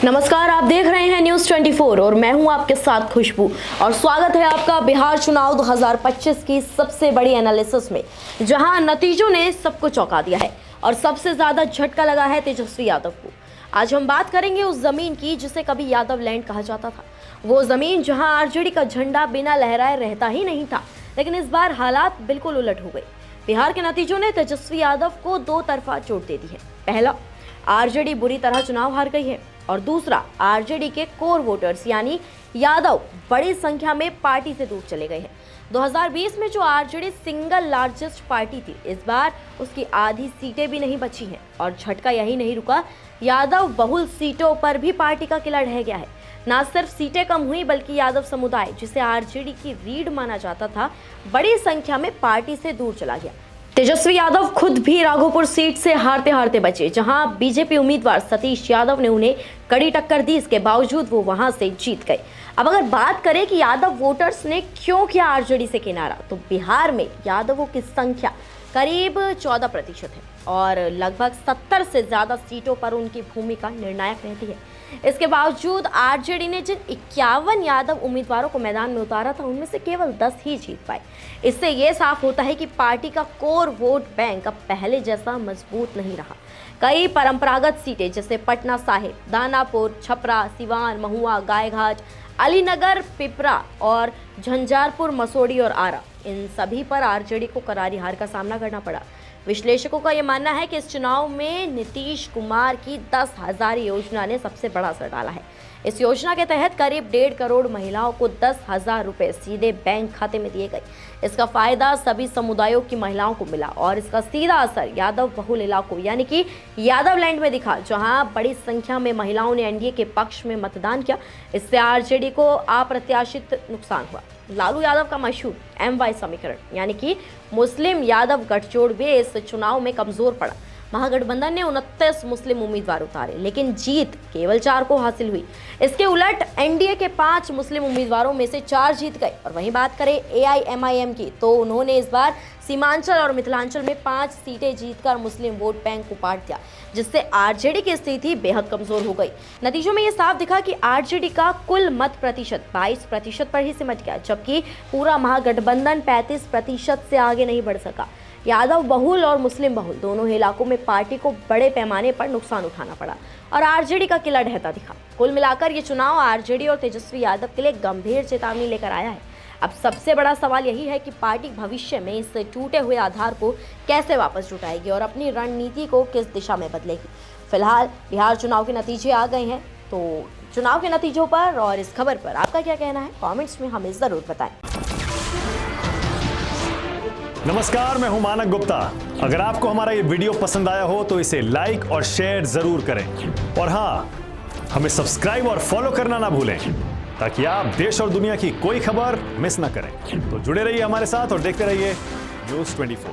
नमस्कार, आप देख रहे हैं न्यूज़ 24 और मैं हूं आपके साथ खुशबू और स्वागत है आपका बिहार चुनाव 2025 की सबसे बड़ी एनालिसिस में, जहां नतीजों ने सबको चौंका दिया है और सबसे ज्यादा झटका लगा है तेजस्वी यादव को। आज हम बात करेंगे उस जमीन की जिसे कभी यादव लैंड कहा जाता था, वो जमीन जहां आरजेडी का झंडा बिना लहराए रहता ही नहीं था, लेकिन इस बार हालात बिल्कुल उलट हो गए। बिहार के नतीजों ने तेजस्वी यादव को दो तरफा चोट दे दी है। पहला, आरजेडी बुरी तरह चुनाव हार गई है और दूसरा, आरजेडी के कोर वोटर्स यानी यादव बड़ी संख्या में पार्टी से दूर चले गए हैं। 2020 में जो आरजेडी सिंगल लार्जेस्ट पार्टी थी, इस बार उसकी आधी सीटें भी नहीं बची हैं और झटका यही नहीं रुका, यादव बहुल सीटों पर भी पार्टी का किला ढह गया है। ना सिर्फ सीटें कम हुई बल्कि यादव समुदाय, जिसे आरजेडी की रीढ़ माना जाता था, बड़ी संख्या में पार्टी से दूर चला गया। तेजस्वी यादव खुद भी राघोपुर सीट से हारते हारते बचे, जहां बीजेपी उम्मीदवार सतीश यादव ने उन्हें कड़ी टक्कर दी। इसके बावजूद वो वहां से जीत गए। अब अगर बात करें कि यादव वोटर्स ने क्यों किया आरजेडी से किनारा, तो बिहार में यादवों की संख्या करीब 14% है और लगभग 70 से ज्यादा सीटों पर उनकी भूमिका निर्णायक रहती है। इसके बावजूद आरजेडी ने जिन 51 यादव उम्मीदवारों को मैदान में उतारा था, उनमें से केवल 10 ही जीत पाए। इससे ये साफ होता है कि पार्टी का कोर वोट बैंक अब पहले जैसा मजबूत नहीं रहा। कई परंपरागत सीटें जैसे पटना साहिब, दानापुर, छपरा, सिवान, महुआ, गायघाट, अलीनगर, पिपरा और झंझारपुर, मसोड़ी और आरा, इन सभी पर आरजेडी को करारी हार का सामना करना पड़ा। विश्लेषकों का यह मानना है कि इस चुनाव में नीतीश कुमार की 10,000 योजना ने सबसे बड़ा असर डाला है। इस योजना के तहत करीब 1.5 करोड़ महिलाओं को 10,000 रुपए सीधे बैंक खाते में दिए गए। इसका फायदा सभी समुदायों की महिलाओं को मिला और इसका सीधा असर यादव बहुल इलाकों यानी कि यादव लैंड में दिखा, जहां बड़ी संख्या में महिलाओं ने एनडीए के पक्ष में मतदान किया। इससे आरजेडी को अप्रत्याशित नुकसान हुआ। लालू यादव का मशहूर MY समीकरण यानी कि मुस्लिम यादव गठजोड़ भी इस चुनाव में कमजोर पड़ा। महागठबंधन ने 29 मुस्लिम उम्मीदवार उतारे, लेकिन जीत केवल 4 को हासिल हुई। इसके उलट एनडीए के 5 मुस्लिम उम्मीदवारों में से 4 जीत गए। और वहीं बात करें AIMIM की, तो उन्होंने इस बार सीमांचल और मिथिलांचल में 5 सीटें जीतकर मुस्लिम वोट बैंक को पाट दिया, जिससे आरजेडी की स्थिति बेहद कमजोर हो गई। नतीजों में यह साफ दिखा कि आरजेडी का कुल मत प्रतिशत 22% पर ही सिमट गया, जबकि पूरा महागठबंधन 35% से आगे नहीं बढ़ सका। यादव बहुल और मुस्लिम बहुल दोनों ही इलाकों में पार्टी को बड़े पैमाने पर नुकसान उठाना पड़ा और आरजेडी का किला ढहता दिखा। कुल मिलाकर ये चुनाव आरजेडी और तेजस्वी यादव के लिए गंभीर चेतावनी लेकर आया है। अब सबसे बड़ा सवाल यही है कि पार्टी भविष्य में इस टूटे हुए आधार को कैसे वापस जुटाएगी और अपनी रणनीति को किस दिशा में बदलेगी। फिलहाल बिहार चुनाव के नतीजे आ गए हैं, तो चुनाव के नतीजों पर और इस खबर पर आपका क्या कहना है, कॉमेंट्स में हमें जरूर बताएं। नमस्कार, मैं हूं मानक गुप्ता। अगर आपको हमारा ये वीडियो पसंद आया हो तो इसे लाइक और शेयर जरूर करें और हाँ, हमें सब्सक्राइब और फॉलो करना ना भूलें, ताकि आप देश और दुनिया की कोई खबर मिस ना करें। तो जुड़े रहिए हमारे साथ और देखते रहिए न्यूज़ 24।